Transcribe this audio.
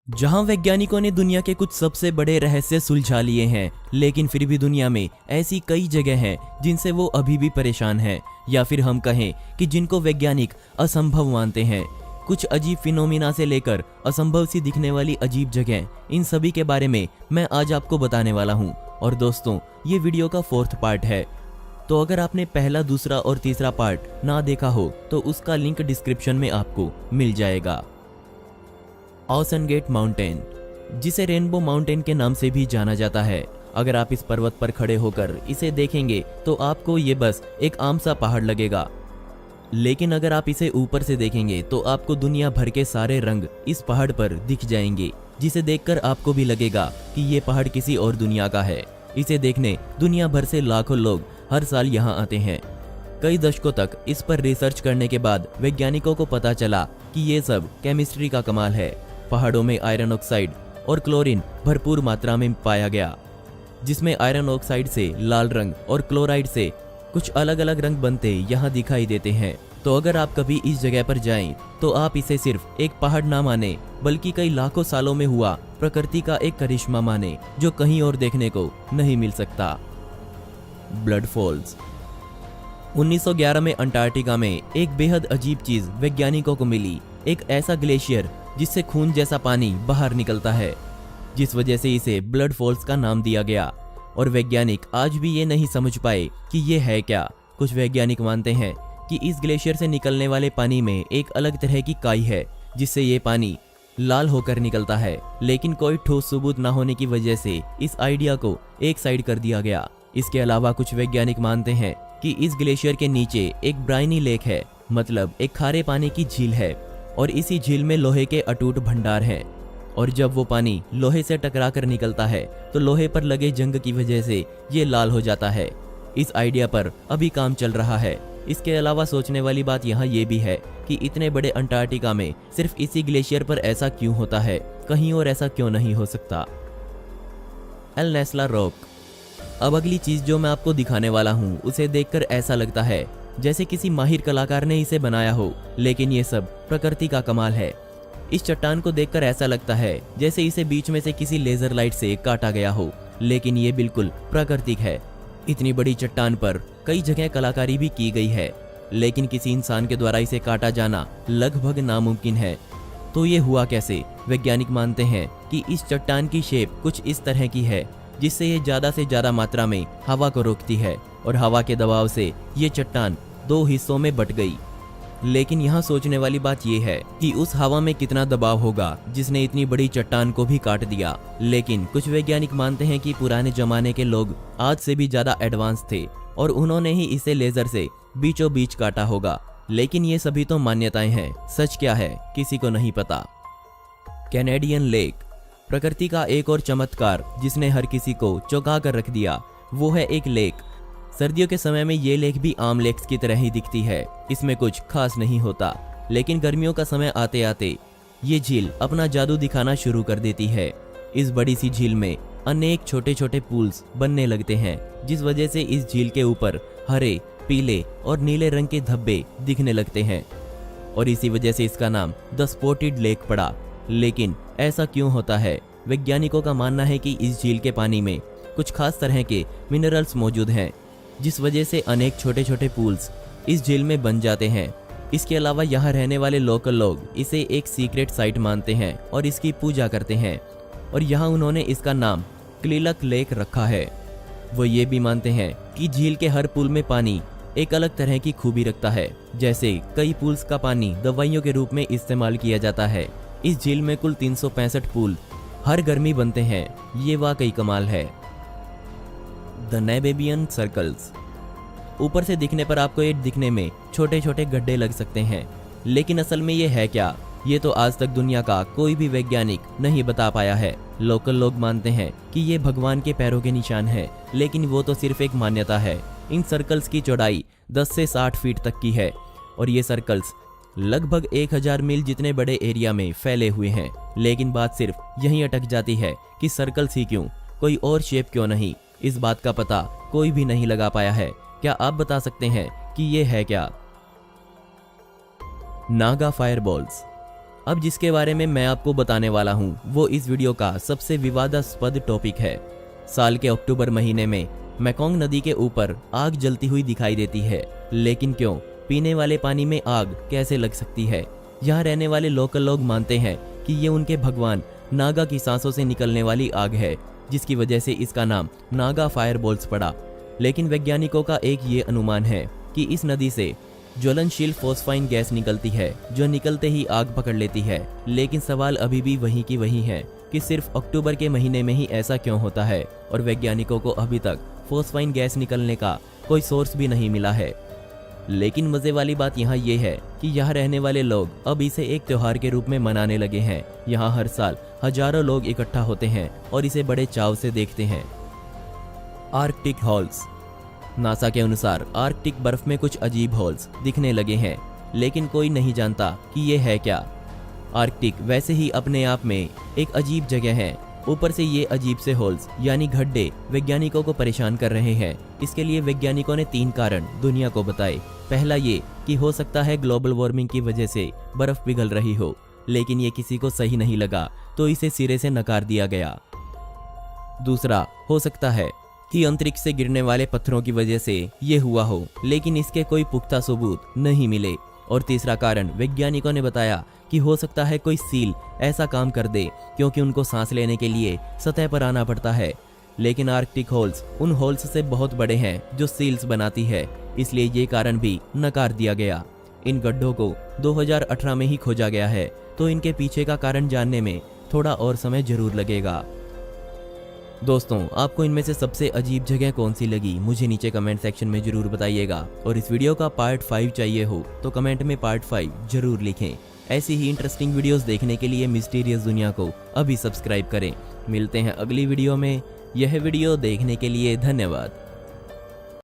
जहां वैज्ञानिकों ने दुनिया के कुछ सबसे बड़े रहस्य सुलझा लिए हैं, लेकिन फिर भी दुनिया में ऐसी कई जगह हैं जिनसे वो अभी भी परेशान हैं, या फिर हम कहें कि जिनको वैज्ञानिक असंभव मानते हैं। कुछ अजीब फिनोमिना से लेकर असंभव सी दिखने वाली अजीब जगह, इन सभी के बारे में मैं आज आपको बताने वाला हूं। और दोस्तों, ये वीडियो का 4th पार्ट है, तो अगर आपने पहला, दूसरा और तीसरा पार्ट ना देखा हो तो उसका लिंक डिस्क्रिप्शन में आपको मिल जाएगा। ऑसन गेट माउंटेन, जिसे रेनबो माउंटेन के नाम से भी जाना जाता है। अगर आप इस पर्वत पर खड़े होकर इसे देखेंगे तो आपको ये बस एक आम सा पहाड़ लगेगा, लेकिन अगर आप इसे ऊपर से देखेंगे तो आपको दुनिया भर के सारे रंग इस पहाड़ पर दिख जाएंगे, जिसे देखकर आपको भी लगेगा कि ये पहाड़ किसी और दुनिया का है। इसे देखने दुनिया भर से लाखों लोग हर साल यहाँ आते हैं। कई दशकों तक इस पर रिसर्च करने के बाद वैज्ञानिकों को पता चला कि ये सब केमिस्ट्री का कमाल है। पहाड़ों में आयरन ऑक्साइड और क्लोरीन भरपूर मात्रा में पाया गया, जिसमें आयरन ऑक्साइड से लाल रंग और क्लोराइड से कुछ अलग अलग रंग बनते यहाँ दिखाई देते हैं। तो अगर आप कभी इस जगह पर जाएं तो आप इसे सिर्फ एक पहाड़ ना माने, बल्कि कई लाखों सालों में हुआ प्रकृति का एक करिश्मा माने, जो कहीं और देखने को नहीं मिल सकता। Blood false. 1911 में अंटार्कटिका में एक बेहद अजीब चीज वैज्ञानिकों को मिली, एक ऐसा ग्लेशियर जिससे खून जैसा पानी बाहर निकलता है, जिस वजह से इसे ब्लड फॉल्स का नाम दिया गया। और वैज्ञानिक आज भी ये नहीं समझ पाए कि ये है क्या। कुछ वैज्ञानिक मानते हैं कि इस ग्लेशियर से निकलने वाले पानी में एक अलग तरह की काई है, जिससे ये पानी लाल होकर निकलता है, लेकिन कोई ठोस सबूत न होने की वजह से इस आइडिया को एक साइड कर दिया गया। इसके अलावा कुछ वैज्ञानिक मानते हैं कि इस ग्लेशियर के नीचे एक ब्राइनी लेक है, मतलब एक खारे पानी की झील है, और इसी झील में लोहे के अटूट भंडार हैं। और जब वो पानी लोहे से टकरा कर निकलता है तो लोहे पर लगे जंग की वजह से ये लाल हो जाता है। इस आइडिया पर अभी काम चल रहा है। इसके अलावा सोचने वाली बात यहाँ ये भी है कि इतने बड़े अंटार्कटिका में सिर्फ इसी ग्लेशियर पर ऐसा क्यों होता है, कहीं और ऐसा क्यों नहीं हो सकता। Al Naslaa rock. अब अगली चीज जो मैं आपको दिखाने वाला हूँ, उसे देखकर ऐसा लगता है जैसे किसी माहिर कलाकार ने इसे बनाया हो, लेकिन ये सब प्रकृति का कमाल है। इस चट्टान को देखकर ऐसा लगता है जैसे इसे बीच में से किसी लेजर लाइट से काटा गया हो, लेकिन ये बिल्कुल प्राकृतिक है। इतनी बड़ी चट्टान पर कई जगह कलाकारी भी की गई है, लेकिन किसी इंसान के द्वारा इसे काटा जाना लगभग नामुमकिन है। तो ये हुआ कैसे? वैज्ञानिक मानते हैं कि इस चट्टान की शेप कुछ इस तरह की है, जिससे ये ज्यादा से ज्यादा मात्रा में हवा को रोकती है, और हवा के दबाव से ये चट्टान 2 हिस्सों में बट गई। लेकिन यहाँ सोचने वाली बात यह है कि उस हवा में कितना दबाव होगा जिसने इतनी बड़ी चट्टान को भी काट दिया। लेकिन कुछ वैज्ञानिक मानते हैं कि पुराने जमाने के लोग आज से भी ज्यादा एडवांस थे और उन्होंने ही इसे लेजर से बीचों बीच काटा होगा। लेकिन ये सभी तो मान्यताएं हैं, सच क्या है किसी को नहीं पता। Canadian lake. प्रकृति का एक और चमत्कार जिसने हर किसी को चौंका कर रख दिया, वो है एक लेक। सर्दियों के समय में ये लेक भी आम लेक्स की तरह ही दिखती है, इसमें कुछ खास नहीं होता। लेकिन गर्मियों का समय आते आते ये झील अपना जादू दिखाना शुरू कर देती है। इस बड़ी सी झील में अनेक छोटे छोटे पूल्स बनने लगते हैं, जिस वजह से इस झील के ऊपर हरे, पीले और नीले रंग के धब्बे दिखने लगते हैं, और इसी वजह से इसका नाम द स्पॉटेड लेक पड़ा। लेकिन ऐसा क्यों होता है? वैज्ञानिकों का मानना है कि इस झील के पानी में कुछ खास तरह के मिनरल्स मौजूद हैं, जिस वजह से अनेक छोटे छोटे पूल्स इस झील में बन जाते हैं। इसके अलावा यहाँ रहने वाले लोकल लोग इसे एक सीक्रेट साइट मानते हैं और इसकी पूजा करते हैं, और यहाँ उन्होंने इसका नाम क्लिलक लेक रखा है। वो ये भी मानते हैं कि झील के हर पूल में पानी एक अलग तरह की खूबी रखता है। जैसे कई पूल्स का पानी दवाइयों के रूप में इस्तेमाल किया जाता है, इस झील में कुल 365 पूल हर गर्मी बनते हैं। ये वाकई कमाल है। The Namibian circles. ऊपर से दिखने पर आपको ये दिखने में छोटे छोटे गड्ढे लग सकते हैं, लेकिन असल में ये है क्या, ये तो आज तक दुनिया का कोई भी वैज्ञानिक नहीं बता पाया है। लोकल लोग मानते हैं कि ये भगवान के पैरों के निशान है, लेकिन वो तो सिर्फ एक मान्यता है। इन सर्कल्स की चौड़ाई 10 से 60 फीट तक की है, और ये सर्कल्स लगभग 1000 मील जितने बड़े एरिया में फैले हुए हैं। लेकिन बात सिर्फ यहीं अटक जाती है कि सर्कल्स ही क्यों, कोई और शेप क्यों नहीं? इस बात का पता कोई भी नहीं लगा पाया है। क्या आप बता सकते हैं कि ये है क्या? नागा फायरबॉल्स। अब जिसके बारे में मैं आपको बताने वाला हूँ वो इस वीडियो का सबसे विवादास्पद टॉपिक है। साल के अक्टूबर महीने में मेकोंग नदी के ऊपर आग जलती हुई दिखाई देती है, लेकिन क्यों? पीने वाले पानी में आग कैसे लग सकती है? यहाँ रहने वाले लोकल लोग मानते हैं कि ये उनके भगवान नागा की सांसों से निकलने वाली आग है, जिसकी वजह से इसका नाम नागा फायरबॉल्स पड़ा। लेकिन वैज्ञानिकों का एक ये अनुमान है कि इस नदी से ज्वलनशील फोस्फाइन गैस निकलती है, जो निकलते ही आग पकड़ लेती है। लेकिन सवाल अभी भी वही की वही है कि सिर्फ अक्टूबर के महीने में ही ऐसा क्यों होता है, और वैज्ञानिकों को अभी तक फोस्फाइन गैस निकलने का कोई सोर्स भी नहीं मिला है। लेकिन मजे वाली बात यहाँ ये है कि यहाँ रहने वाले लोग अब इसे एक त्योहार के रूप में मनाने लगे हैं। यहाँ हर साल हजारों लोग इकट्ठा होते हैं और इसे बड़े चाव से देखते हैं। Arctic holes. नासा के अनुसार आर्कटिक बर्फ में कुछ अजीब होल्स दिखने लगे हैं, लेकिन कोई नहीं जानता कि ये है क्या। आर्कटिक वैसे ही अपने आप में एक अजीब जगह है, ऊपर से ये अजीब से होल्स यानी गड्ढे वैज्ञानिकों को परेशान कर रहे हैं। इसके लिए वैज्ञानिकों ने 3 कारण दुनिया को बताए। पहला ये कि हो सकता है ग्लोबल वार्मिंग की वजह से बर्फ पिघल रही हो, लेकिन ये किसी को सही नहीं लगा तो इसे सिरे से नकार दिया गया। दूसरा, हो सकता है कि अंतरिक्ष से गिरने वाले पत्थरों की वजह से ये हुआ हो, लेकिन इसके कोई पुख्ता सबूत नहीं मिले। और तीसरा कारण वैज्ञानिकों ने बताया कि हो सकता है कोई सील ऐसा काम कर दे, क्योंकि उनको सांस लेने के लिए सतह पर आना पड़ता है। लेकिन आर्कटिक होल्स उन होल्स से बहुत बड़े हैं जो सील्स बनाती है, इसलिए ये कारण भी नकार दिया गया। इन गड्ढों को 2018 में ही खोजा गया है, तो इनके पीछे का कारण जानने में थोड़ा और समय जरूर लगेगा। दोस्तों, आपको इनमें से सबसे अजीब जगह कौन सी लगी, मुझे नीचे कमेंट सेक्शन में जरूर बताइएगा। और इस वीडियो का पार्ट 5 चाहिए हो तो कमेंट में पार्ट 5 जरूर लिखें। ऐसी ही इंटरेस्टिंग वीडियोस देखने के लिए मिस्टीरियस दुनिया को अभी सब्सक्राइब करें। मिलते हैं अगली वीडियो में। यह वीडियो देखने के लिए धन्यवाद।